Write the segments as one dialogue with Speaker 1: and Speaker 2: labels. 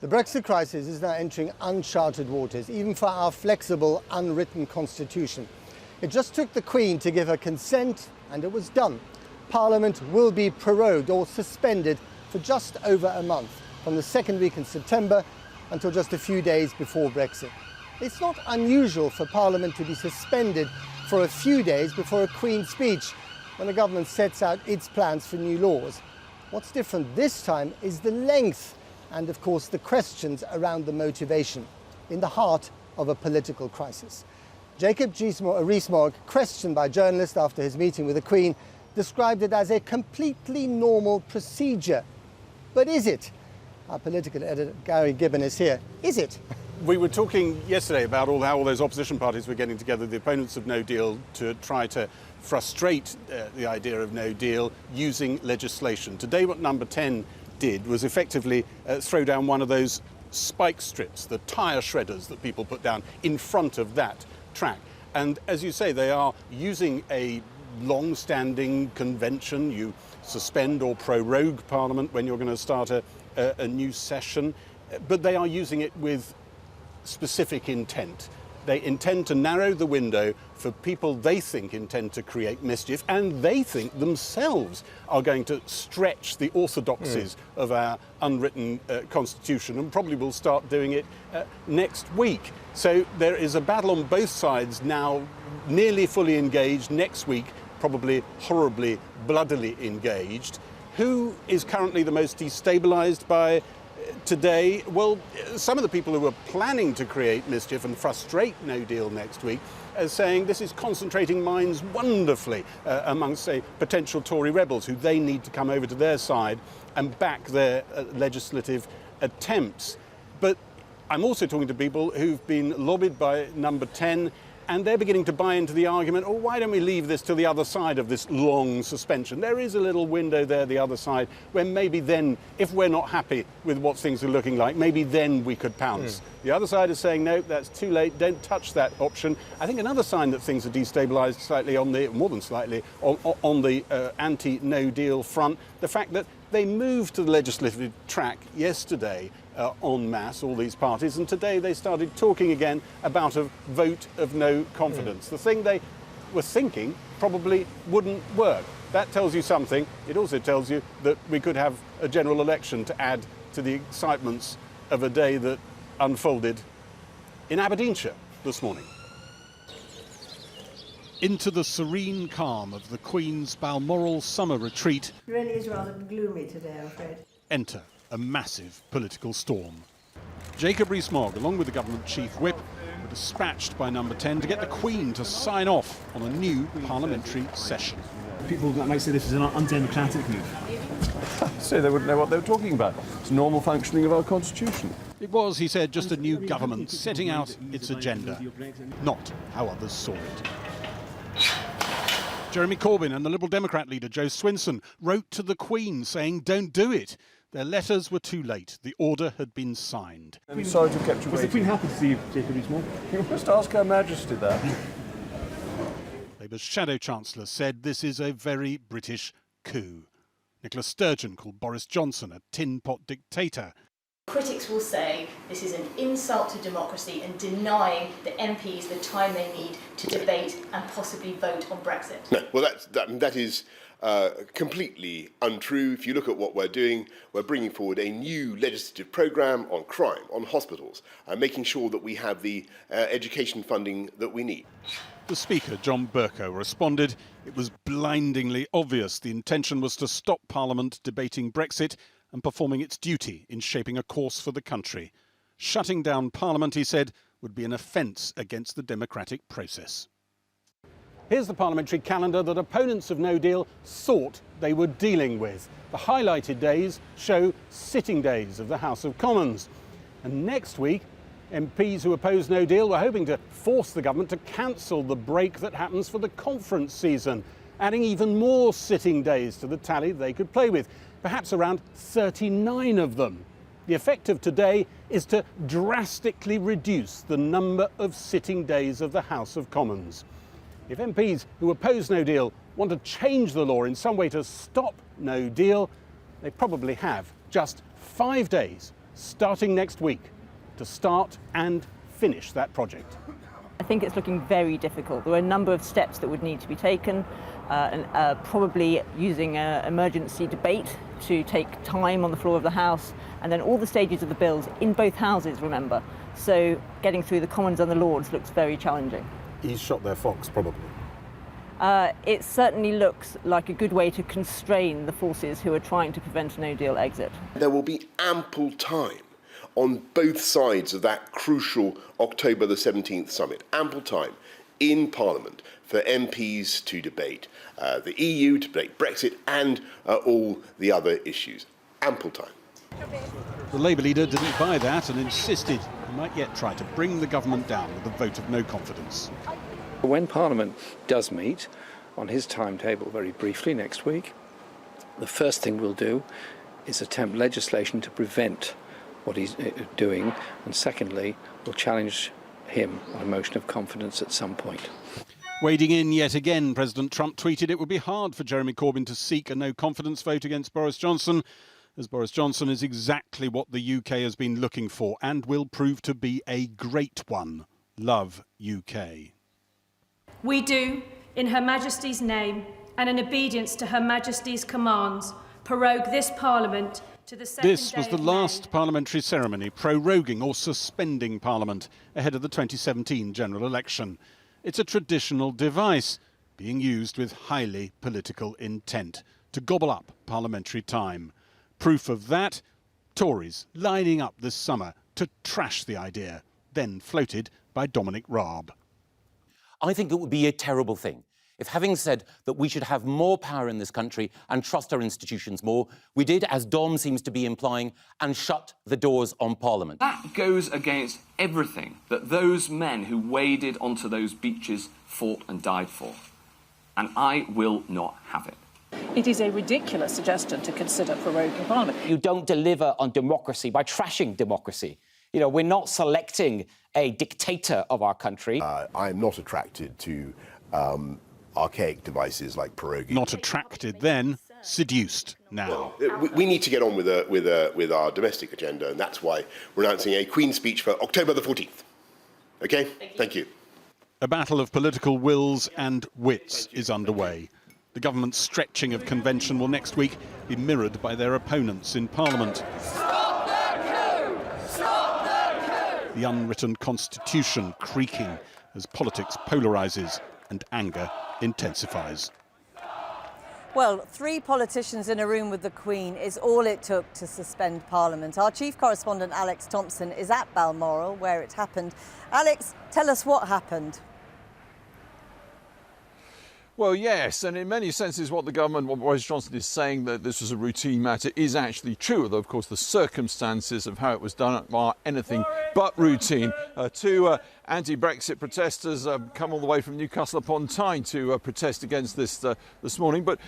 Speaker 1: The Brexit crisis is now entering uncharted waters, even for our flexible, unwritten constitution. It just took the Queen to give her consent, and it was done. Parliament will be prorogued or suspended for just over a month, from the second week in September until just a few days before Brexit. It's not unusual for Parliament to be suspended for a few days before a Queen's speech, when the government sets out its plans for new laws. What's different this time is the length and, of course, the questions around the motivation, in the heart of a political crisis. Rees Mogg, questioned by journalists after his meeting with the Queen, described it as a completely normal procedure. But is it? Our political editor, Gary Gibbon, is here. Is it?
Speaker 2: We were talking yesterday about how all those opposition parties were getting together, the opponents of no deal, to try to frustrate the idea of no deal using legislation. Today, what Number 10 did was effectively throw down one of those spike strips, the tyre shredders that people put down in front of that track. And as you say, they are using a long-standing convention. You suspend or prorogue Parliament when you're going to start a new session, but they are using it with specific intent. They intend to narrow the window for people they think intend to create mischief, and they think themselves are going to stretch the orthodoxies of our unwritten constitution, and probably will start doing it next week. So there is a battle on both sides now, nearly fully engaged. Next week, probably horribly, bloodily engaged. Who is currently the most destabilised by today? Well, some of the people who are planning to create mischief and frustrate no deal next week are saying this is concentrating minds wonderfully amongst, say, potential Tory rebels, who they need to come over to their side and back their legislative attempts. But I'm also talking to people who've been lobbied by Number 10, and they're beginning to buy into the argument, oh, why don't we leave this to the other side of this long suspension? There is a little window there, the other side, where maybe then, if we're not happy with what things are looking like, maybe then we could pounce. The other side is saying, no, that's too late, don't touch that option. I think another sign that things are destabilised slightly more than slightly, on the anti-no deal front, the fact that they moved to the legislative track yesterday en masse, all these parties, and today they started talking again about a vote of no confidence. The thing they were thinking probably wouldn't work. That tells you something. It also tells you that we could have a general election to add to the excitements of a day that unfolded in Aberdeenshire this morning. Into the serene calm of the Queen's Balmoral summer retreat.
Speaker 3: It really is rather gloomy today, I'm afraid.
Speaker 2: Enter a massive political storm. Rees Mogg, along with the government chief whip, were dispatched by Number 10 to get the Queen to sign off on a new parliamentary session.
Speaker 4: People might say this is an undemocratic move.
Speaker 5: So they wouldn't know what they were talking about. It's normal functioning of our constitution.
Speaker 2: It was, he said, just a new government setting out its agenda, not how others saw it. Jeremy Corbyn and the Liberal Democrat leader Joe Swinson wrote to the Queen saying, don't do it. Their letters were too late. The order had been signed.
Speaker 5: I'm sorry to have kept you
Speaker 4: Was the
Speaker 5: waiting.
Speaker 4: Queen happy to see Rees Mogg?
Speaker 5: You must ask Her Majesty that.
Speaker 2: Labour's Shadow Chancellor said this is a very British coup. Nicola Sturgeon called Boris Johnson a tin pot dictator.
Speaker 6: Critics will say this is an insult to democracy and denying the MPs the time they need to debate and possibly vote on Brexit.
Speaker 7: No, well, that is completely untrue. If you look at what we're doing, we're bringing forward a new legislative programme on crime, on hospitals, making sure that we have the education funding that we need.
Speaker 2: The Speaker, John Bercow, responded, it was blindingly obvious the intention was to stop Parliament debating Brexit and performing its duty in shaping a course for the country. Shutting down Parliament, he said, would be an offence against the democratic process. Here's the parliamentary calendar that opponents of no deal thought they were dealing with. The highlighted days show sitting days of the House of Commons. And next week, MPs who oppose no deal were hoping to force the government to cancel the break that happens for the conference season, adding even more sitting days to the tally they could play with, perhaps around 39 of them. The effect of today is to drastically reduce the number of sitting days of the House of Commons. If MPs who oppose no deal want to change the law in some way to stop no deal, they probably have just 5 days starting next week to start and finish that project.
Speaker 8: I think it's looking very difficult. There are a number of steps that would need to be taken, probably using emergency debate to take time on the floor of the House, and then all the stages of the bills in both houses, remember. So getting through the Commons and the Lords looks very challenging.
Speaker 2: He's shot their fox, probably.
Speaker 8: It certainly looks like a good way to constrain the forces who are trying to prevent a no-deal exit.
Speaker 7: There will be ample time on both sides of that crucial October the 17th summit, ample time in Parliament for MPs to debate the EU, to debate Brexit and all the other issues. Ample time.
Speaker 2: The Labour leader didn't buy that and insisted he might yet try to bring the government down with a vote of no confidence.
Speaker 9: When Parliament does meet on his timetable very briefly next week, the first thing we'll do is attempt legislation to prevent what he's doing, and secondly, we'll challenge him on a motion of confidence at some point.
Speaker 2: Wading in yet again, President Trump tweeted it would be hard for Jeremy Corbyn to seek a no-confidence vote against Boris Johnson, as Boris Johnson is exactly what the UK has been looking for and will prove to be a great one. Love UK.
Speaker 10: We do, in Her Majesty's name and in obedience to Her Majesty's commands, prorogue this Parliament to the second
Speaker 2: This was
Speaker 10: day
Speaker 2: the
Speaker 10: of
Speaker 2: last
Speaker 10: May.
Speaker 2: parliamentary ceremony proroguing or suspending Parliament ahead of the 2017 general election. It's a traditional device being used with highly political intent to gobble up parliamentary time. Proof of that, Tories lining up this summer to trash the idea, then floated by Dominic Raab.
Speaker 11: I think it would be a terrible thing if, having said that we should have more power in this country and trust our institutions more, we did, as Dom seems to be implying, and shut the doors on Parliament.
Speaker 12: That goes against everything that those men who waded onto those beaches fought and died for. And I will not have it.
Speaker 13: It is a ridiculous suggestion to consider proroguing Parliament.
Speaker 14: You don't deliver on democracy by trashing democracy. You know, we're not selecting a dictator of our country.
Speaker 7: I'm not attracted to archaic devices like proroguing.
Speaker 2: Not attracted then, seduced now.
Speaker 7: We need to get on with our domestic agenda, and that's why we're announcing a Queen's speech for October the 14th. OK? Thank you.
Speaker 2: A battle of political wills and wits is underway. The government's stretching of convention will next week be mirrored by their opponents in Parliament.
Speaker 15: Stop the coup! Stop the coup!
Speaker 2: The unwritten constitution creaking as politics polarises and anger intensifies.
Speaker 16: Well, 3 politicians in a room with the Queen is all it took to suspend Parliament. Our chief correspondent Alex Thompson is at Balmoral, where it happened. Alex, tell us what happened.
Speaker 5: Well, yes, and in many senses what the government, what Boris Johnson is saying, that this was a routine matter, is actually true, although of course the circumstances of how it was done are anything but routine. 2 anti-Brexit protesters come all the way from Newcastle upon Tyne to protest against this this morning. But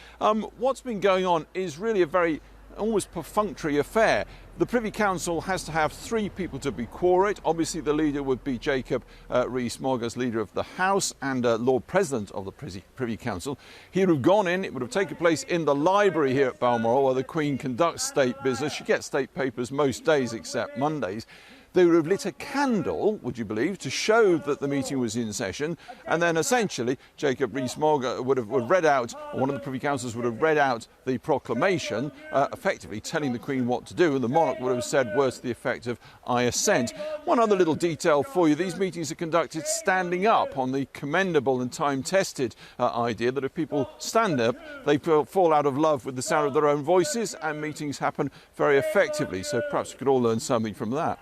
Speaker 5: what's been going on is really a very almost perfunctory affair. The Privy Council has to have 3 people to be quorate. Obviously, the leader would be Jacob Rees Mogg as leader of the House and Lord President of the Privy Council. He would have gone in. It would have taken place in the library here at Balmoral, where the Queen conducts state business. She gets state papers most days except Mondays. They would have lit a candle, would you believe, to show that the meeting was in session. And then essentially, Jacob Rees Mogg would have read out, or one of the Privy Councillors would have read out the proclamation, effectively telling the Queen what to do. And the monarch would have said words to the effect of, "I assent." One other little detail for you. These meetings are conducted standing up on the commendable and time-tested idea that if people stand up, they fall out of love with the sound of their own voices, and meetings happen very effectively. So perhaps we could all learn something from that.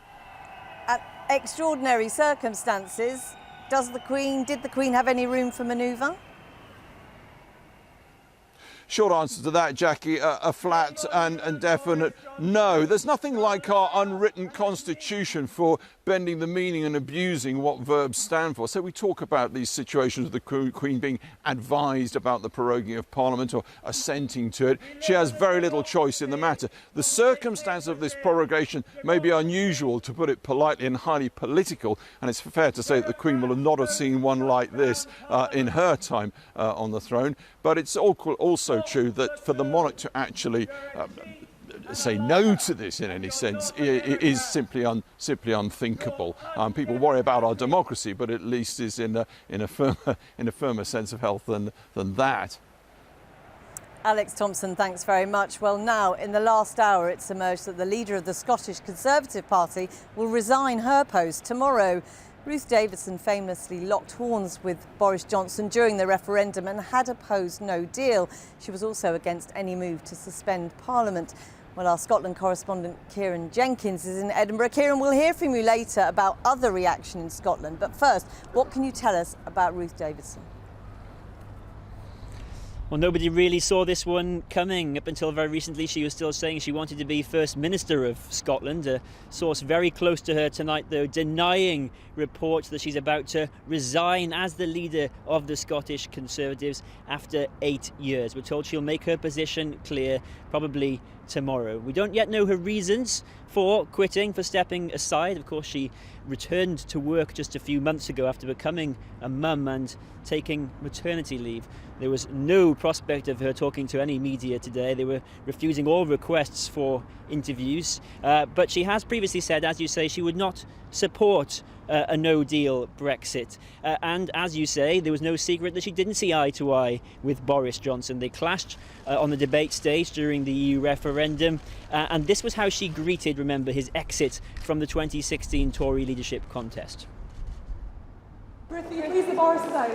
Speaker 16: At extraordinary circumstances, did the Queen have any room for manoeuvre?
Speaker 5: Short answer to that, Jackie, a flat and definite no. There's nothing like our unwritten constitution for bending the meaning and abusing what verbs stand for. So we talk about these situations of the Queen being advised about the proroguing of Parliament or assenting to it. She has very little choice in the matter. The circumstance of this prorogation may be unusual, to put it politely, and highly political, and it's fair to say that the Queen will not have seen one like this in her time on the throne. But it's also true that for the monarch to actually say no to this in any sense is simply unthinkable. People worry about our democracy, but at least is in a firmer sense of health than that.
Speaker 16: Alex Thompson, thanks very much. Well, now, in the last hour, it's emerged that the leader of the Scottish Conservative Party will resign her post tomorrow. Ruth Davidson famously locked horns with Boris Johnson during the referendum and had opposed no deal. She was also against any move to suspend Parliament. Well, our Scotland correspondent Kieran Jenkins is in Edinburgh. Kieran, we'll hear from you later about other reaction in Scotland. But first, what can you tell us about Ruth Davidson?
Speaker 17: Well, nobody really saw this one coming. Up until very recently, she was still saying she wanted to be First Minister of Scotland. A source very close to her tonight, though, denying reports that she's about to resign as the leader of the Scottish Conservatives after 8 years. We're told she'll make her position clear probably tomorrow. We don't yet know her reasons for quitting, for stepping aside. Of course, she returned to work just a few months ago after becoming a mum and taking maternity leave. There was no prospect of her talking to any media today. They were refusing all requests for interviews. But she has previously said, as you say, she would not support a no-deal Brexit. And as you say, there was no secret that she didn't see eye to eye with Boris Johnson. They clashed on the debate stage during the EU referendum. And this was how she greeted, remember, his exit from the 2016 Tory leadership contest.
Speaker 18: Ruth, are you pleased that Boris is out?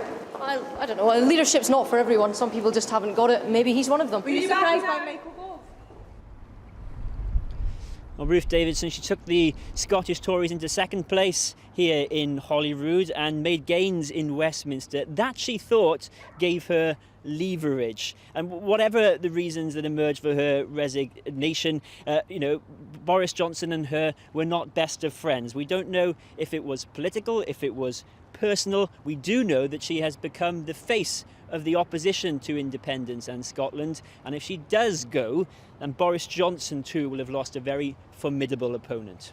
Speaker 18: I don't know. Leadership's not for everyone. Some people just haven't got it. Maybe he's one of them.
Speaker 3: Were you surprised by Michael Gove?
Speaker 17: Well, Ruth Davidson, she took the Scottish Tories into second place here in Holyrood and made gains in Westminster. That, she thought, gave her leverage. And whatever the reasons that emerged for her resignation, Boris Johnson and her were not best of friends. We don't know if it was political, if it was personal. We do know that she has become the face of the opposition to independence and Scotland, and if she does go, then Boris Johnson too will have lost a very formidable opponent.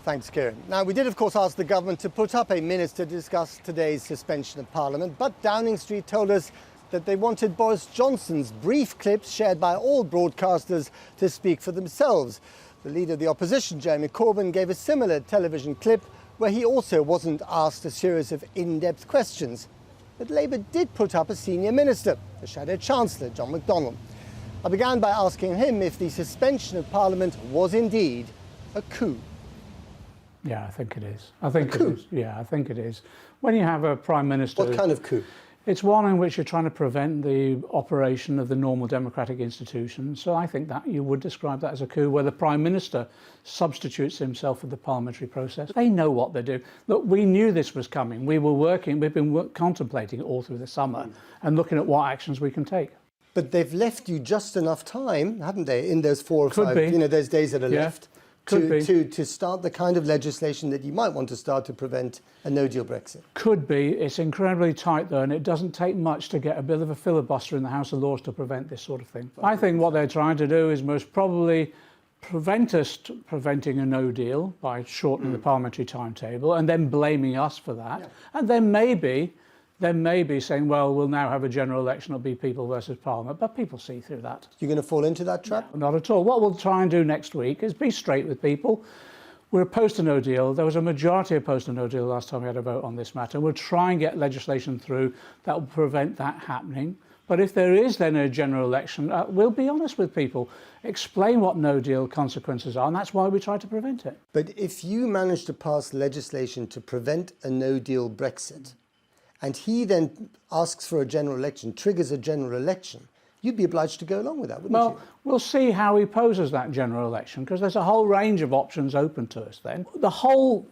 Speaker 1: Thanks, Kieran. Now, we did, of course, ask the government to put up a minute to discuss today's suspension of Parliament, but Downing Street told us that they wanted Boris Johnson's brief clips shared by all broadcasters to speak for themselves. The leader of the opposition, Jeremy Corbyn, gave a similar television clip where he also wasn't asked a series of in-depth questions. But Labour did put up a senior minister, the Shadow Chancellor, John McDonnell. I began by asking him if the suspension of Parliament was indeed a coup.
Speaker 19: Yeah, I think it is. I think it is. Yeah, I think it is. When you have a Prime Minister...
Speaker 1: What kind of coup?
Speaker 19: It's one in which you're trying to prevent the operation of the normal democratic institutions. So I think that you would describe that as a coup, where the Prime Minister substitutes himself for the parliamentary process. They know what they're doing. Look, we knew this was coming. We've been contemplating it all through the summer and looking at what actions we can take.
Speaker 1: But they've left you just enough time, haven't they, in those 4 or 5, those days that are left, to start the kind of legislation that you might want to start to prevent a no-deal Brexit?
Speaker 19: Could be. It's incredibly tight, though, and it doesn't take much to get a bit of a filibuster in the House of Lords to prevent this sort of thing. I think what they're trying to do is most probably prevent us preventing a no-deal by shortening the parliamentary timetable and then blaming us for that. Yeah. And then maybe saying, well, we'll now have a general election, it'll be people versus Parliament, but people see through that.
Speaker 1: You're going to fall into that trap?
Speaker 19: No, not at all. What we'll try and do next week is be straight with people. We're opposed to no deal. There was a majority opposed to no deal last time we had a vote on this matter. We'll try and get legislation through that will prevent that happening. But if there is then a general election, we'll be honest with people, explain what no deal consequences are, and that's why we try to prevent it.
Speaker 1: But if you manage to pass legislation to prevent a no deal Brexit, and he then asks for a general election, triggers a general election, you'd be obliged to go along with that, wouldn't you?
Speaker 19: Well, we'll see how he poses that general election, because there's a whole range of options open to us then. The whole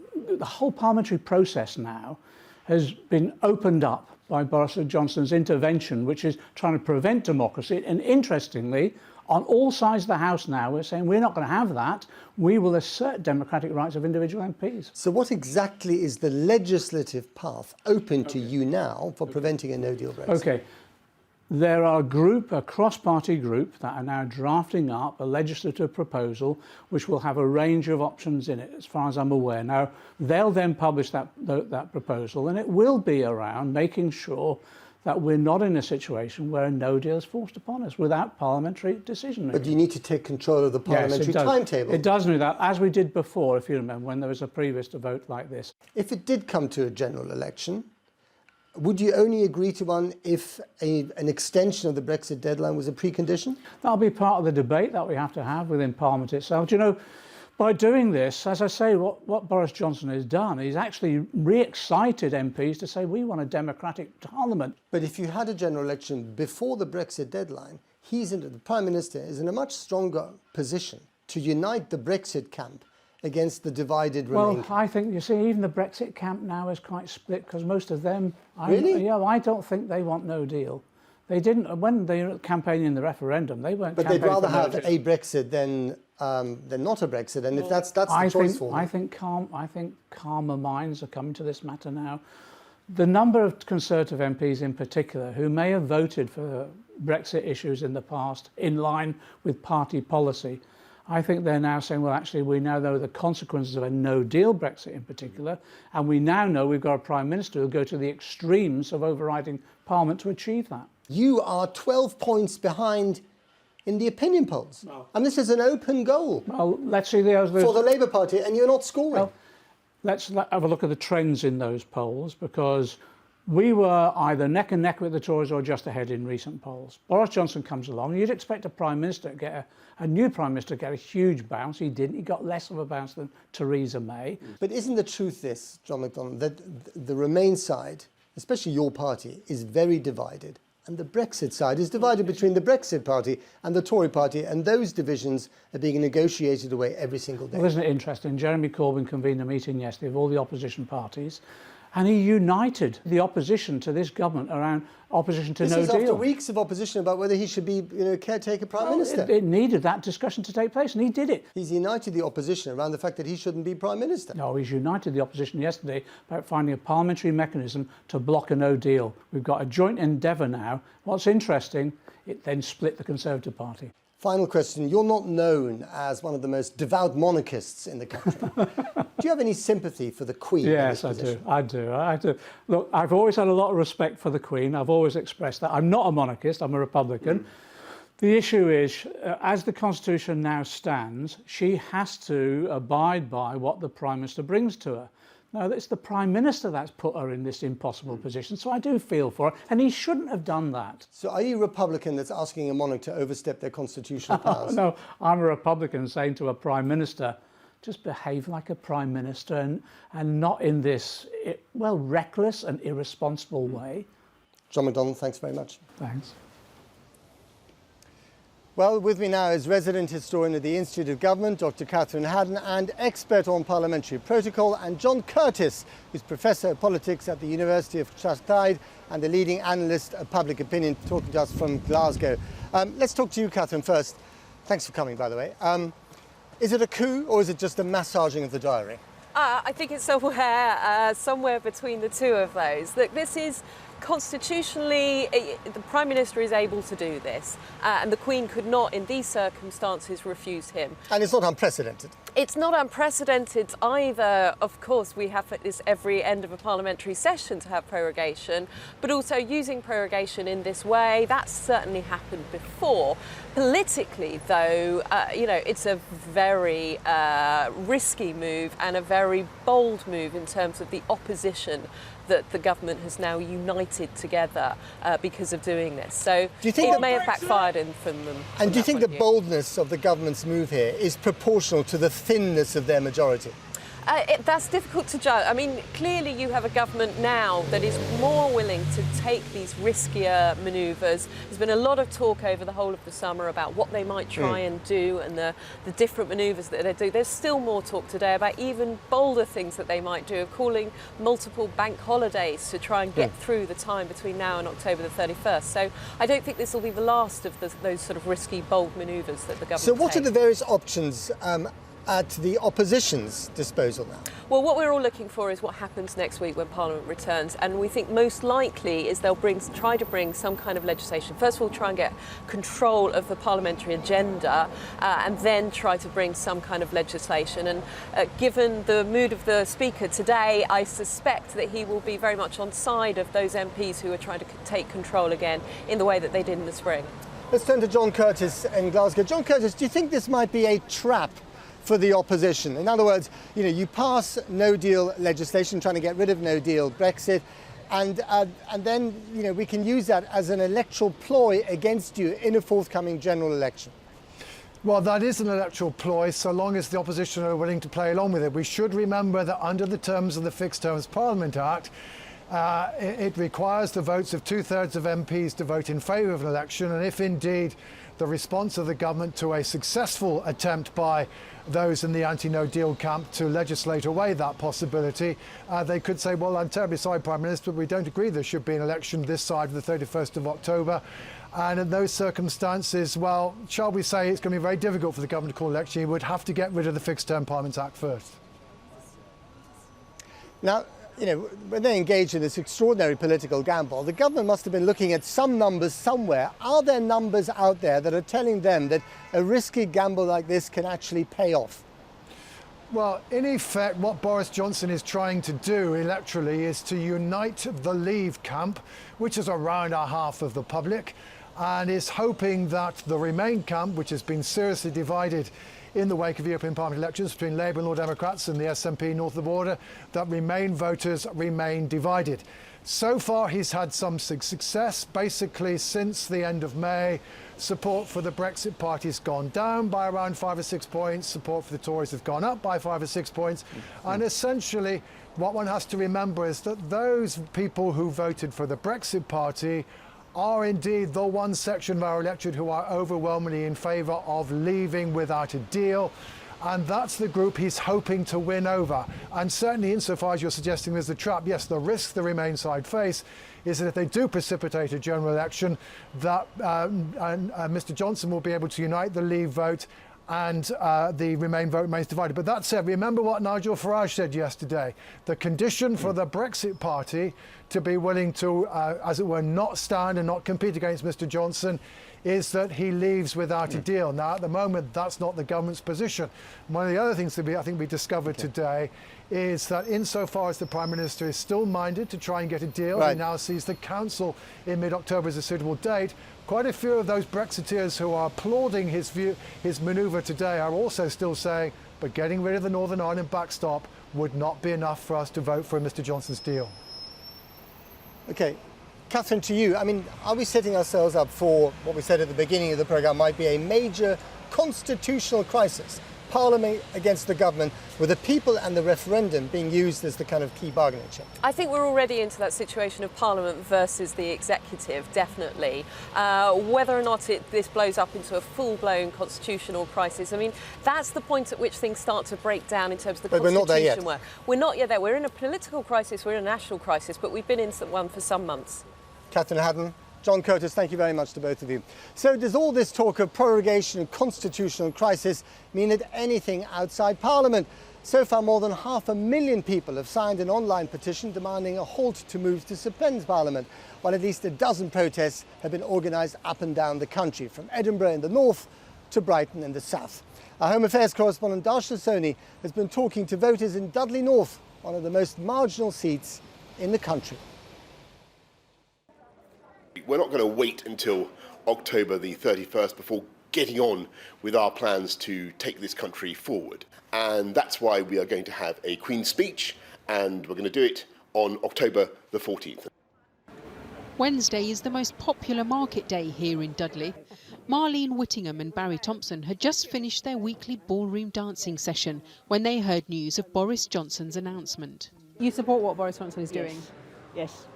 Speaker 19: parliamentary process now has been opened up by Boris Johnson's intervention, which is trying to prevent democracy. And interestingly, on all sides of the House now, we're saying we're not going to have that. We will assert democratic rights of individual MPs.
Speaker 1: So what exactly is the legislative path open to you now for preventing a no-deal Brexit?
Speaker 19: OK. There are a cross-party group that are now drafting up a legislative proposal which will have a range of options in it, as far as I'm aware. Now, they'll then publish that proposal, and it will be around making sure that we're not in a situation where a no deal is forced upon us without parliamentary decision making.
Speaker 1: But you need to take control of the parliamentary timetable.
Speaker 19: It does do that, as we did before, if you remember, when there was a previous vote like this.
Speaker 1: If it did come to a general election, would you only agree to one if an extension of the Brexit deadline was a precondition?
Speaker 19: That'll be part of the debate that we have to have within Parliament itself. Do you know, by doing this, as I say, what Boris Johnson has done, he's actually re-excited MPs to say we want a democratic parliament.
Speaker 1: But if you had a general election before the Brexit deadline, the Prime Minister is in a much stronger position to unite the Brexit camp against the divided Remain camp.
Speaker 19: Well, I think, you see, even the Brexit camp now is quite split because most of them...
Speaker 1: Really?
Speaker 19: Yeah, I don't think they want no deal. They didn't, when they were campaigning in the referendum, they weren't
Speaker 1: But they'd rather have a Brexit than not a Brexit, and if that's the choice for them.
Speaker 19: I think calmer minds are coming to this matter now. The number of Conservative MPs in particular who may have voted for Brexit issues in the past in line with party policy, I think they're now saying, well, actually, we now know the consequences of a no-deal Brexit in particular, and we now know we've got a Prime Minister who'll go to the extremes of overriding Parliament to achieve that.
Speaker 1: You are 12 points behind in the opinion polls. Well, and this is an open goal.
Speaker 19: Well, let's see for
Speaker 1: the Labour Party, and you're not scoring.
Speaker 19: Well, let's have a look at the trends in those polls, because we were either neck and neck with the Tories or just ahead in recent polls. Boris Johnson comes along. You'd expect a Prime Minister to get a new Prime Minister to get a huge bounce. He didn't. He got less of a bounce than Theresa May.
Speaker 1: But isn't the truth this, John McDonnell, that the Remain side, especially your party, is very divided? And the Brexit side is divided between the Brexit party and the Tory party, and those divisions are being negotiated away every single day.
Speaker 19: Well, isn't it interesting? Jeremy Corbyn convened a meeting yesterday of all the opposition parties, and he united the opposition to this government around opposition to no deal.
Speaker 1: This is after weeks of opposition about whether he should be caretaker Prime Minister.
Speaker 19: It needed that discussion to take place, and he did it.
Speaker 1: He's united the opposition around the fact that he shouldn't be Prime Minister.
Speaker 19: No, he's united the opposition yesterday about finding a parliamentary mechanism to block a no deal. We've got a joint endeavour now. What's interesting, it then split the Conservative Party.
Speaker 1: Final question. You're not known as one of the most devout monarchists in the country. Do you have any sympathy for the Queen?
Speaker 19: Yes, I do. Look, I've always had a lot of respect for the Queen. I've always expressed that. I'm not a monarchist, I'm a Republican. The issue is, as the Constitution now stands, she has to abide by what the Prime Minister brings to her. Now, it's the Prime Minister that's put her in this impossible position, so I do feel for her, and he shouldn't have done that.
Speaker 1: So are you a Republican that's asking a monarch to overstep their constitutional powers?
Speaker 19: No, I'm a Republican saying to a Prime Minister, just behave like a Prime Minister and not in this, reckless and irresponsible way.
Speaker 1: John McDonnell, thanks very much.
Speaker 19: Thanks.
Speaker 1: Well, with me now is resident historian at the Institute of Government, Dr. Catherine Haddon, and expert on parliamentary protocol, and John Curtis, who's Professor of Politics at the University of Strathclyde and the leading analyst of public opinion, talking to us from Glasgow. Let's talk to you, Catherine, first. Thanks for coming, by the way. Is it a coup or is it just a massaging of the diary?
Speaker 20: I think it's somewhere between the two of those. Look, this is constitutionally, the Prime Minister is able to do this, and the Queen could not, in these circumstances, refuse him.
Speaker 1: And it's not unprecedented?
Speaker 20: It's not unprecedented either. Of course, we have at this every end of a parliamentary session to have prorogation, but also using prorogation in this way, that's certainly happened before. Politically, though, it's a very risky move and a very bold move in terms of the opposition that the government has now united together because of doing this. So
Speaker 1: do you think
Speaker 20: it may have backfired from them.
Speaker 1: And do you think the boldness of the government's move here is proportional to the thinness of their majority?
Speaker 20: That's difficult to judge. I mean, clearly you have a government now that is more willing to take these riskier manoeuvres. There's been a lot of talk over the whole of the summer about what they might try and do and the different manoeuvres that they do. There's still more talk today about even bolder things that they might do, of calling multiple bank holidays to try and get through the time between now and October the 31st. So I don't think this will be the last of those sort of risky, bold manoeuvres that the government
Speaker 1: So what are the various options at the opposition's disposal now?
Speaker 20: Well, what we're all looking for is what happens next week when Parliament returns, and we think most likely is they'll try to bring some kind of legislation. First of all, try and get control of the parliamentary agenda, and then try to bring some kind of legislation. And given the mood of the Speaker today, I suspect that he will be very much on side of those MPs who are trying to take control again in the way that they did in the spring.
Speaker 1: Let's turn to John Curtis in Glasgow. John Curtis, do you think this might be a trap for the opposition? In other words, you pass no-deal legislation trying to get rid of no-deal Brexit, and then we can use that as an electoral ploy against you in a forthcoming general election.
Speaker 21: Well, that is an electoral ploy, so long as the opposition are willing to play along with it. We should remember that under the terms of the Fixed Terms Parliament Act, it requires the votes of 2/3 of MPs to vote in favour of an election, and if indeed the response of the government to a successful attempt by those in the anti-no deal camp to legislate away that possibility, they could say, well, I'm terribly sorry, Prime Minister, but we don't agree there should be an election this side of the 31st of October. And in those circumstances, well, shall we say it's going to be very difficult for the government to call an election. You would have to get rid of the Fixed Term Parliament Act first.
Speaker 1: Now, when they engage in this extraordinary political gamble, the government must have been looking at some numbers somewhere. Are there numbers out there that are telling them that a risky gamble like this can actually pay off?
Speaker 21: Well, in effect, what Boris Johnson is trying to do electorally is to unite the Leave camp, which is around half of the public, and is hoping that the Remain camp, which has been seriously divided in the wake of European Parliament elections between Labour and Lord Democrats and the SNP north of the border, that Remain voters remain divided. So far, he's had some success. Basically, since the end of May, support for the Brexit party has gone down by around 5 or 6 points. Support for the Tories has gone up by 5 or 6 points. And essentially, what one has to remember is that those people who voted for the Brexit party are indeed the one section of our electorate who are overwhelmingly in favour of leaving without a deal. And that's the group he's hoping to win over. And certainly insofar as you're suggesting there's a trap, yes, the risk the Remain side face is that if they do precipitate a general election, that Mr Johnson will be able to unite the Leave vote and the Remain vote remains divided. But that said, remember what Nigel Farage said yesterday. The condition for the Brexit party to be willing to, as it were, not stand and not compete against Mr Johnson is that he leaves without a deal. Now, at the moment, that's not the government's position. One of the other things that I think we discovered today is that insofar as the Prime Minister is still minded to try and get a deal, he now sees the Council in mid-October as a suitable date. Quite a few of those Brexiteers who are applauding his manoeuvre today are also still saying, but getting rid of the Northern Ireland backstop would not be enough for us to vote for Mr Johnson's deal.
Speaker 1: OK. Catherine, to you, I mean, are we setting ourselves up for what we said at the beginning of the programme might be a major constitutional crisis? Parliament against the government, with the people and the referendum being used as the kind of key bargaining chip?
Speaker 20: I think we're already into that situation of Parliament versus the executive, definitely. Whether or not this blows up into a full-blown constitutional crisis, I mean, that's the point at which things start to break down in terms of the constitution. We're not there yet. We're not yet there. We're in a political crisis, we're in a national crisis, but we've been in one for some months.
Speaker 1: Catherine Haddon, John Curtis, thank you very much to both of you. So does all this talk of prorogation and constitutional crisis mean that anything outside Parliament? So far, more than 500,000 people have signed an online petition demanding a halt to moves to suspend Parliament, while at least a dozen protests have been organised up and down the country, from Edinburgh in the north to Brighton in the south. Our Home Affairs correspondent Darsha Soni has been talking to voters in Dudley North, one of the most marginal seats in the country.
Speaker 7: We're not going to wait until October the 31st before getting on with our plans to take this country forward. And that's why we are going to have a Queen's speech, and we're going to do it on October the 14th.
Speaker 22: Wednesday is the most popular market day here in Dudley. Marlene Whittingham and Barry Thompson had just finished their weekly ballroom dancing session when they heard news of Boris Johnson's announcement.
Speaker 3: You support what Boris Johnson is doing?
Speaker 22: Yes.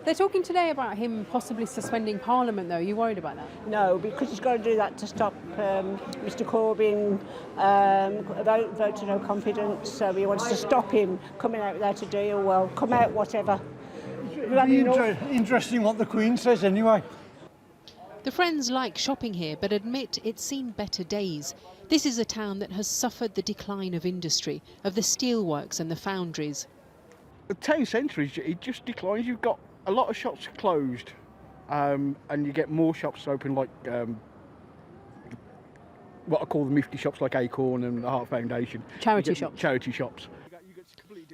Speaker 3: They're talking today about him possibly suspending Parliament, though. Are you worried about that?
Speaker 23: No, because he's got to do that to stop Mr Corbyn vote to no confidence. So he wants to stop him coming out without a deal. Well, come out, whatever.
Speaker 24: It'll be interesting what the Queen says anyway.
Speaker 22: The friends like shopping here but admit it's seen better days. This is a town that has suffered the decline of industry, of the steelworks and the foundries.
Speaker 4: The town centre, it just declines. You've got a lot of shops closed and you get more shops open, like what I call the Mifty shops, like Acorn and the Heart Foundation.
Speaker 3: Charity shops.
Speaker 4: Charity shops.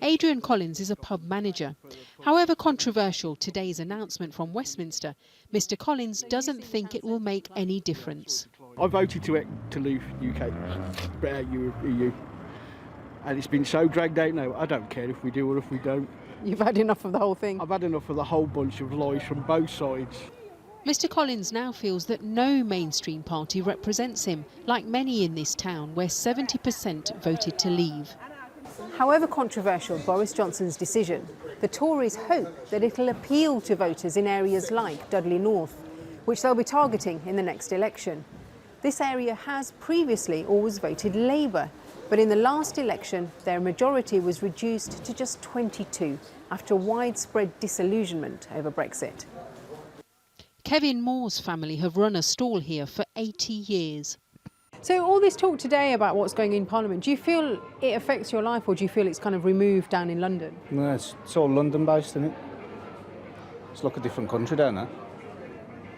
Speaker 22: Adrian Collins is a pub manager. However controversial today's announcement from Westminster, Mr Collins doesn't think it will make any difference.
Speaker 4: I voted to leave UK, EU, and it's been so dragged out now. I don't care if we do or if we don't.
Speaker 3: You've had enough of the whole thing?
Speaker 4: I've had enough of the whole bunch of lies from both sides.
Speaker 22: Mr Collins now feels that no mainstream party represents him, like many in this town where 70% voted to leave.
Speaker 3: However controversial Boris Johnson's decision, the Tories hope that it'll appeal to voters in areas like Dudley North, which they'll be targeting in the next election. This area has previously always voted Labour, but in the last election their majority was reduced to just 22 after widespread disillusionment over Brexit.
Speaker 22: Kevin Moore's family have run a stall here for 80 years.
Speaker 3: So all this talk today about what's going on in Parliament, do you feel it affects your life or do you feel it's kind of removed down in London?
Speaker 6: No, it's all London-based, isn't it? It's like a different country down there.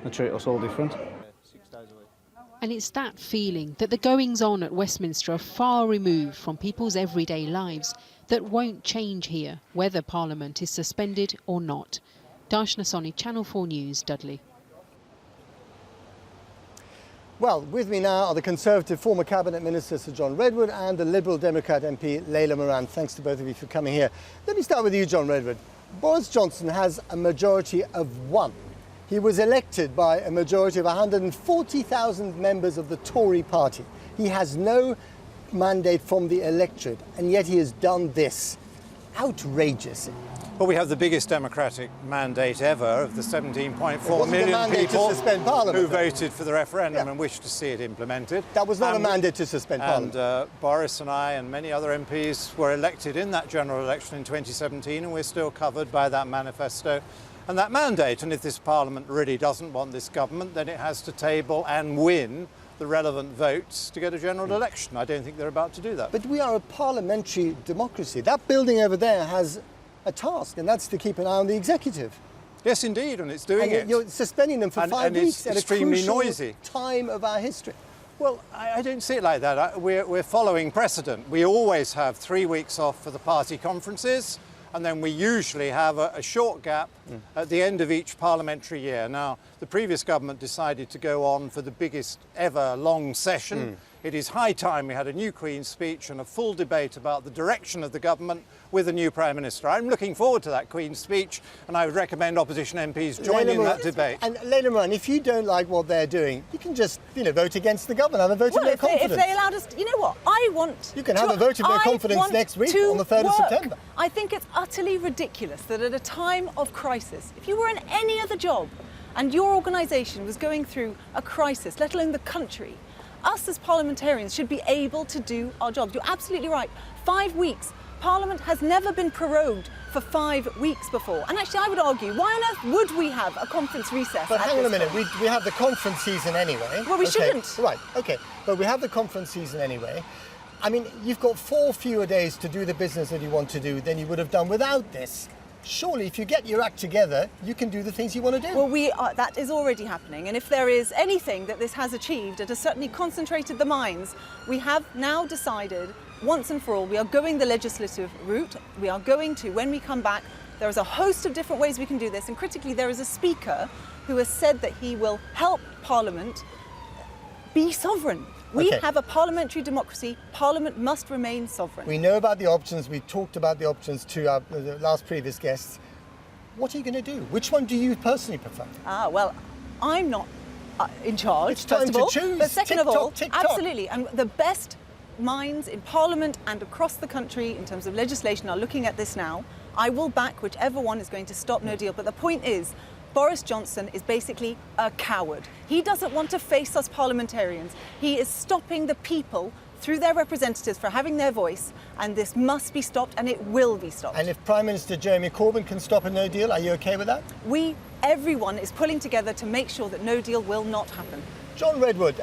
Speaker 6: They treat us all different.
Speaker 22: And it's that feeling that the goings-on at Westminster are far removed from people's everyday lives that won't change here, whether Parliament is suspended or not. Darshna Soni, Channel 4 News, Dudley.
Speaker 1: Well, with me now are the Conservative former Cabinet Minister Sir John Redwood and the Liberal Democrat MP Layla Moran. Thanks to both of you for coming here. Let me start with you, John Redwood. Boris Johnson has a majority of 1. He was elected by a majority of 140,000 members of the Tory party. He has no mandate from the electorate, and yet he has done this. Outrageous.
Speaker 8: Well, we have the biggest democratic mandate ever of the 17.4 million people who voted for the referendum and wished to see it implemented.
Speaker 1: That was not a mandate to suspend Parliament.
Speaker 8: And Boris and I and many other MPs were elected in that general election in 2017, and we're still covered by that manifesto and that mandate. And if this Parliament really doesn't want this government, then it has to table and win the relevant votes to get a general election. I don't think they're about to do that.
Speaker 1: But we are a parliamentary democracy. That building over there has a task, and that's to keep an eye on the executive.
Speaker 8: Yes, indeed, and it's doing it.
Speaker 1: You're suspending them for 5 weeks at a crucial
Speaker 8: noisy
Speaker 1: time of our history.
Speaker 8: Well, I don't see it like that. We're following precedent. We always have 3 weeks off for the party conferences, and then we usually have a short gap at the end of each parliamentary year. Now, the previous government decided to go on for the biggest ever long session. It is high time we had a new Queen's speech and a full debate about the direction of the government with a new Prime Minister. I'm looking forward to that Queen's speech, and I would recommend opposition MPs join in that debate.
Speaker 1: And Layla Moran, if you don't like what they're doing, you can just, vote against the government. Have a vote of no confidence.
Speaker 24: If they allowed us, you know what? I want.
Speaker 1: You can have a vote of no confidence next week on the 3rd of September.
Speaker 24: I think it's utterly ridiculous that at a time of crisis, if you were in any other job and your organisation was going through a crisis, let alone the country, us as parliamentarians should be able to do our jobs. You're absolutely right. 5 weeks. Parliament has never been prorogued for 5 weeks before. And actually, I would argue, why on earth would we have a conference recess?
Speaker 1: But hang on a minute, we have the conference season anyway.
Speaker 24: Well, we shouldn't.
Speaker 1: Right, okay. But we have the conference season anyway. I mean, you've got 4 fewer days to do the business that you want to do than you would have done without this. Surely, if you get your act together, you can do the things you want to do.
Speaker 24: Well, that is already happening. And if there is anything that this has achieved, it has certainly concentrated the minds. We have now decided, once and for all, we are going the legislative route. We are going to, when we come back, there is a host of different ways we can do this. And critically, there is a speaker who has said that he will help Parliament be sovereign. We have a parliamentary democracy. Parliament must remain sovereign.
Speaker 1: We know about the options. We talked about the options to the last previous guests. What are you going to do? Which one do you personally prefer?
Speaker 24: Well, I'm not in charge,
Speaker 1: it's time
Speaker 24: first of all.
Speaker 1: to choose.
Speaker 24: But second
Speaker 1: tick
Speaker 24: of all,
Speaker 1: tick
Speaker 24: absolutely. And the best minds in Parliament and across the country in terms of legislation are looking at this now. I will back whichever one is going to stop no deal. But the point is, Boris Johnson is basically a coward. He doesn't want to face us parliamentarians. He is stopping the people through their representatives for having their voice, and this must be stopped, and it will be stopped.
Speaker 1: And if Prime Minister Jeremy Corbyn can stop a no deal, are you okay with that?
Speaker 24: Everyone is pulling together to make sure that no deal will not happen.
Speaker 1: John Redwood,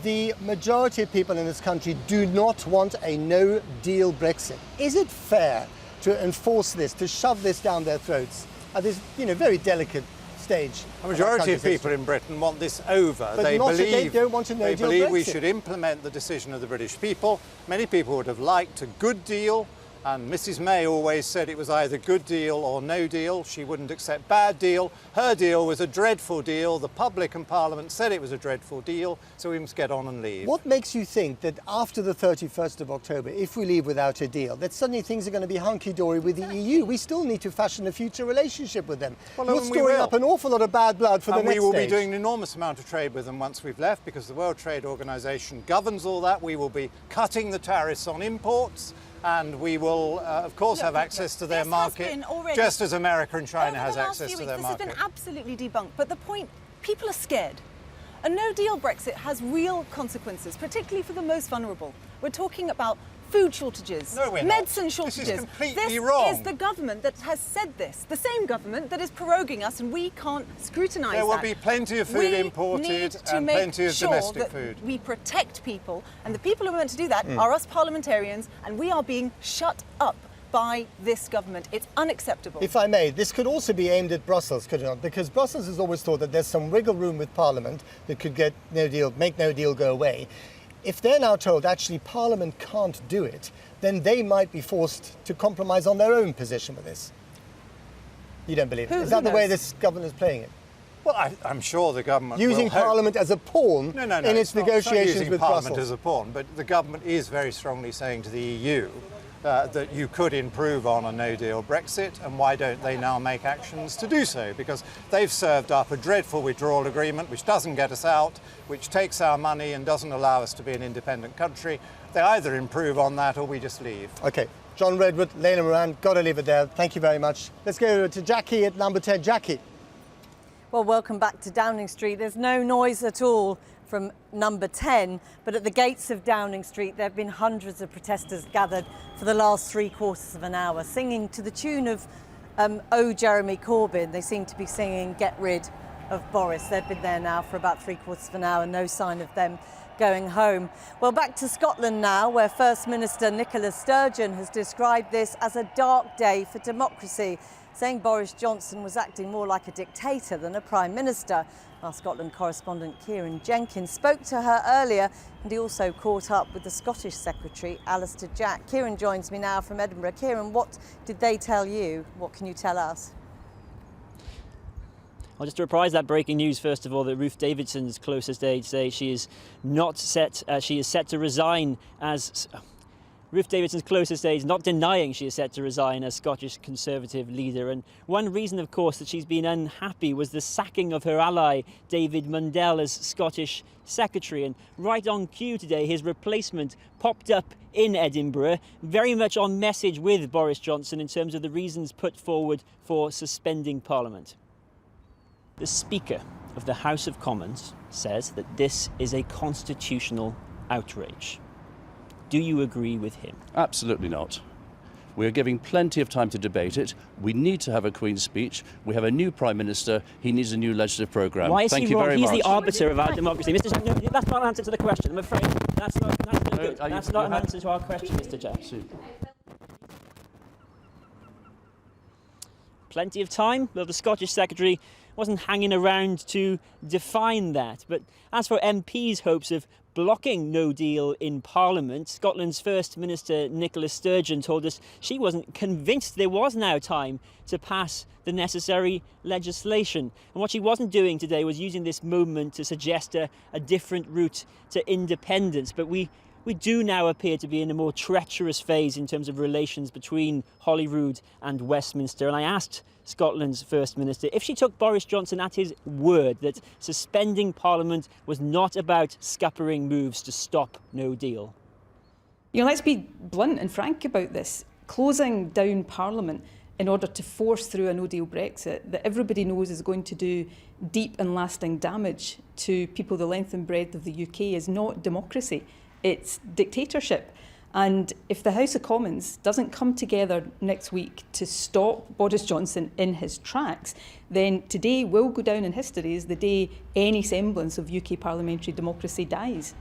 Speaker 1: the majority of people in this country do not want a no-deal Brexit. Is it fair to enforce this, to shove this down their throats at this, very delicate stage?
Speaker 8: The majority of people in Britain want this over.
Speaker 1: But
Speaker 8: they
Speaker 1: don't want a no-deal
Speaker 8: They believe we
Speaker 1: Brexit.
Speaker 8: should implement the decision of the British people. Many people would have liked a good deal, and Mrs May always said it was either good deal or no deal. She wouldn't accept bad deal. Her deal was a dreadful deal. The public and Parliament said it was a dreadful deal, so we must get on and leave.
Speaker 1: What makes you think that after the 31st of October, if we leave without a deal, that suddenly things are going to be hunky-dory with the EU? We still need to fashion a future relationship with them.
Speaker 8: Well,
Speaker 1: You're storing up an awful lot of bad blood for the next
Speaker 8: we will
Speaker 1: stage.
Speaker 8: be doing an enormous amount of trade with them once we've left, because the World Trade Organization governs all that. We will be cutting the tariffs on imports, and we will, of course, have access to their market, just as America and China has access to their market.
Speaker 24: This has been absolutely debunked, but the point, people are scared. A no-deal Brexit has real consequences, particularly for the most vulnerable. We're talking about food shortages, medicine shortages.
Speaker 8: This is completely wrong.
Speaker 24: This is the government that has said this, the same government that is proroguing us, and we can't scrutinise that.
Speaker 8: There will be plenty of food imported and plenty of domestic food.
Speaker 24: We protect people, and the people who are meant to do that are us parliamentarians, and we are being shut up by this government. It's unacceptable.
Speaker 1: If I may, this could also be aimed at Brussels, could it not? Because Brussels has always thought that there's some wiggle room with Parliament that could get no deal, make no deal go away. If they're now told actually Parliament can't do it, then they might be forced to compromise on their own position with this. You don't believe it? Is that the way this government is playing it?
Speaker 8: Well, I'm sure the government
Speaker 1: using Parliament as a pawn in its negotiations with
Speaker 8: Parliament
Speaker 1: Brussels.
Speaker 8: as a pawn, but the government is very strongly saying to the EU that you could improve on a no-deal Brexit, and why don't they now make actions to do so? Because they've served up a dreadful withdrawal agreement which doesn't get us out, which takes our money and doesn't allow us to be an independent country. They either improve on that or we just leave.
Speaker 1: OK. John Redwood, Leyla Moran, got to leave it there. Thank you very much. Let's go to Jackie at number 10. Jackie.
Speaker 16: Well, welcome back to Downing Street. There's no noise at all from number 10, but at the gates of Downing Street there have been hundreds of protesters gathered for the last 3/4 of an hour, singing to the tune of Oh Jeremy Corbyn. They seem to be singing Get Rid of Boris. They've been there now for about 3/4 of an hour, no sign of them going home. Well, back to Scotland now, where First Minister Nicola Sturgeon has described this as a dark day for democracy, saying Boris Johnson was acting more like a dictator than a Prime Minister. Our Scotland correspondent Kieran Jenkins spoke to her earlier, and he also caught up with the Scottish Secretary, Alistair Jack. Kieran joins me now from Edinburgh. Kieran, what did they tell you? What can you tell us?
Speaker 17: Well, just to reprise that breaking news, first of all, that Ruth Davidson's closest aides say she is set to resign as... Ruth Davidson's closest aides not denying she is set to resign as Scottish Conservative leader. And one reason, of course, that she's been unhappy was the sacking of her ally, David Mundell, as Scottish Secretary. And right on cue today, his replacement popped up in Edinburgh, very much on message with Boris Johnson in terms of the reasons put forward for suspending Parliament. The Speaker of the House of Commons says that this is a constitutional outrage. Do you agree with him?
Speaker 9: Absolutely not. We're giving plenty of time to debate it. We need to have a Queen's speech. We have a new Prime Minister. He needs a new legislative programme.
Speaker 17: Why is
Speaker 9: Thank
Speaker 17: he
Speaker 9: you
Speaker 17: wrong?
Speaker 9: very
Speaker 17: He's
Speaker 9: much.
Speaker 17: the arbiter of our democracy. Mr. Jack, no, that's not an answer to the question. I'm afraid that's not good. That's not an answer to our question, Mr. Jack. Plenty of time. Well, the Scottish Secretary wasn't hanging around to define that. But as for MPs' hopes of blocking no deal in Parliament, Scotland's First Minister Nicola Sturgeon told us she wasn't convinced there was now time to pass the necessary legislation. And what she wasn't doing today was using this moment to suggest a different route to independence. But we do now appear to be in a more treacherous phase in terms of relations between Holyrood and Westminster. And I asked Scotland's First Minister if she took Boris Johnson at his word that suspending Parliament was not about scuppering moves to stop no deal.
Speaker 10: You know, let's be blunt and frank about this. Closing down Parliament in order to force through a no-deal Brexit that everybody knows is going to do deep and lasting damage to people the length and breadth of the UK is not democracy. it's dictatorship. And if the House of Commons doesn't come together next week to stop Boris Johnson in his tracks, then today will go down in history as the day any semblance of UK parliamentary democracy dies.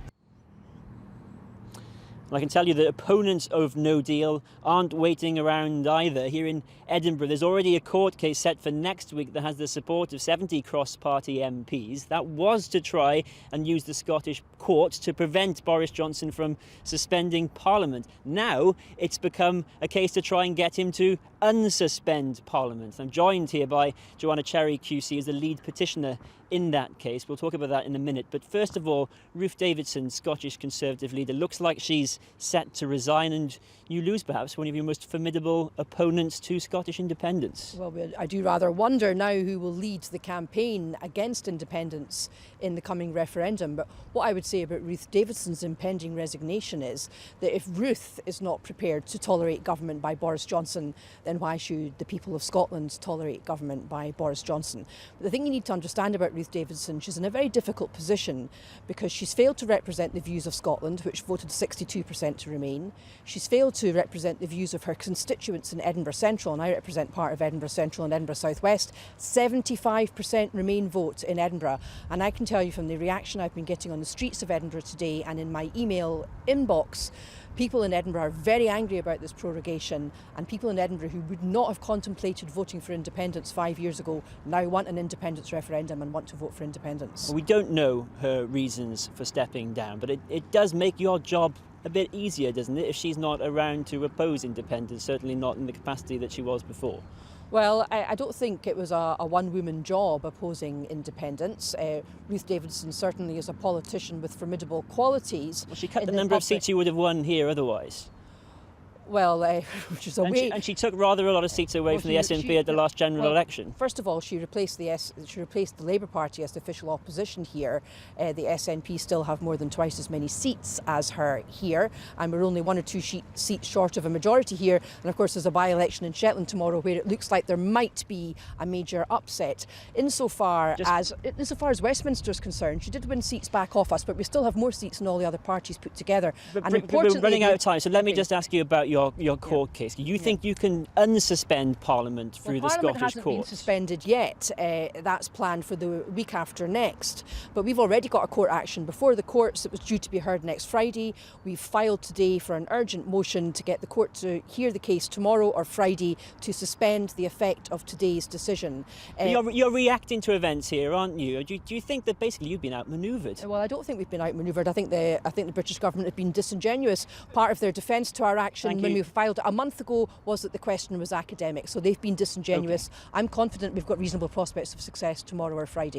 Speaker 17: I can tell you that opponents of no deal aren't waiting around either. Here in Edinburgh, there's already a court case set for next week that has the support of 70 cross-party MPs. That was to try and use the Scottish court to prevent Boris Johnson from suspending Parliament. Now it's become a case to try and get him to unsuspend Parliament. I'm joined here by Joanna Cherry QC as the lead petitioner in that case. We'll talk about that in a minute. But first of all, Ruth Davidson, Scottish Conservative leader, looks like she's set to resign, and you lose perhaps one of your most formidable opponents to Scottish independence.
Speaker 11: Well, I do rather wonder now who will lead the campaign against independence in the coming referendum. But what I would say about Ruth Davidson's impending resignation is that if Ruth is not prepared to tolerate government by Boris Johnson, then why should the people of Scotland tolerate government by Boris Johnson? But the thing you need to understand about Ruth Davidson, she's in a very difficult position because she's failed to represent the views of Scotland, which voted 62% to remain. She's failed to represent the views of her constituents in Edinburgh Central, and I represent part of Edinburgh Central and Edinburgh South West. 75% Remain vote in Edinburgh, and I can tell you from the reaction I've been getting on the streets of Edinburgh today and in my email inbox, people in Edinburgh are very angry about this prorogation, and people in Edinburgh who would not have contemplated voting for independence 5 years ago now want an independence referendum and want to vote for independence.
Speaker 17: We don't know her reasons for stepping down, but it does make your job a bit easier, doesn't it, if she's not around to oppose independence, certainly not in the capacity that she was before?
Speaker 11: Well, I don't think it was a one-woman job opposing independence. Ruth Davidson certainly is a politician with formidable qualities.
Speaker 17: Well, she cut the number of seats you would have won here otherwise.
Speaker 11: Well, which is a way.
Speaker 17: And she took rather a lot of seats away from the SNP at the last general election.
Speaker 11: First of all, she replaced the Labour Party as the official opposition here. The SNP still have more than twice as many seats as her here, and we're only 1 or 2 seats short of a majority here. And of course, there's a by-election in Shetland tomorrow where it looks like there might be a major upset. Insofar as Westminster is concerned, she did win seats back off us, but we still have more seats than all the other parties put together.
Speaker 17: But we're running out of time, so let me just ask you about your court case. You think you can unsuspend Parliament through the Scottish
Speaker 11: Parliament hasn't been suspended yet. That's planned for the week after next. But we've already got a court action before the courts. It was due to be heard next Friday. We've filed today for an urgent motion to get the court to hear the case tomorrow or Friday to suspend the effect of today's decision.
Speaker 17: You're reacting to events here, aren't you? Do you think that basically you've been outmanoeuvred?
Speaker 11: Well, I don't think we've been outmanoeuvred. I think the British government have been disingenuous. Part of their defence to our action when we filed it a month ago was that the question was academic, so they've been disingenuous. I'm confident we've got reasonable prospects of success tomorrow or Friday.